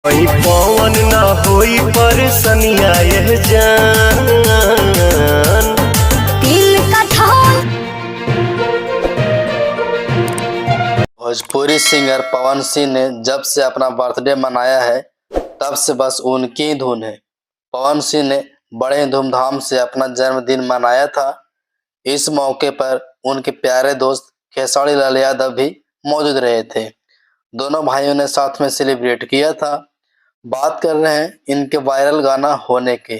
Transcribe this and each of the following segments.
वही पवन ना होई परेशानिया यह जान दिल का ढोल। भोजपुरी सिंगर पवन सिंह ने जब से अपना बर्थडे मनाया है तब से बस उनकी ही धुन है। पवन सिंह ने बड़े धूमधाम से अपना जन्मदिन मनाया था। इस मौके पर उनके प्यारे दोस्त खेसारी लाल यादव भी मौजूद रहे थे। दोनों भाइयों ने साथ में सेलिब्रेट किया था। बात कर रहे हैं इनके वायरल गाना होने के।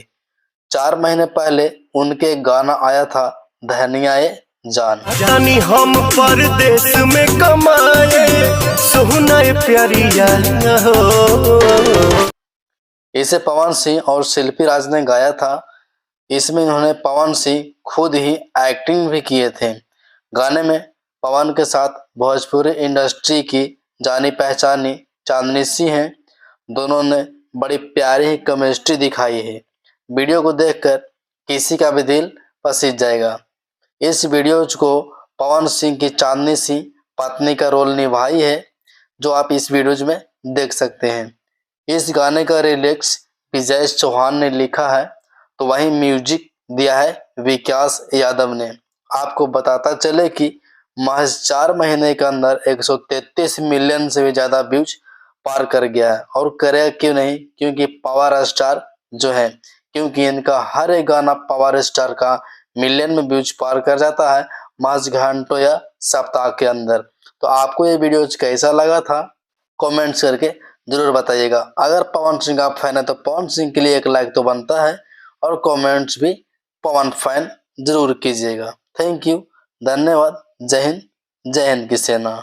4 महीने पहले उनके एक गाना आया था धनियाए जान। जानी हम परदेश में कमाए सोना प्यारिया हो। इसे पवन सिंह और शिल्पी राज ने गाया था। इसमें इन्होंने पवन सिंह खुद ही एक्टिंग भी किए थे। गाने में पवन के साथ भोजपुरी इंडस्ट्री की जानी पहचानी चांदनी सिंह हैं। दोनों ने बड़ी प्यारी ही केमिस्ट्री दिखाई है। वीडियो को देखकर किसी का भी दिल पसीज जाएगा। इस वीडियो को पवन सिंह की चांदनी सिंह पत्नी का रोल निभाई है, जो आप इस वीडियो में देख सकते हैं। इस गाने का लिरिक्स विजय चौहान ने लिखा है, तो वहीं म्यूजिक दिया है विकास यादव ने। आपको बताता चले कि महज 4 महीने के अंदर 133 मिलियन से भी ज्यादा व्यूज पार कर गया है। और करेगा क्यों नहीं, क्योंकि पावर स्टार जो है, क्योंकि इनका हर एक गाना पावर स्टार का मिलियन में व्यूज पार कर जाता है महज घंटों या सप्ताह के अंदर। तो आपको ये वीडियो कैसा लगा था कमेंट्स करके जरूर बताइएगा। अगर पवन सिंह का फैन है तो पवन सिंह के लिए एक लाइक तो बनता है, और कमेंट्स भी पवन फैन जरूर कीजिएगा। थैंक यू, धन्यवाद। जय हिंद की सेना।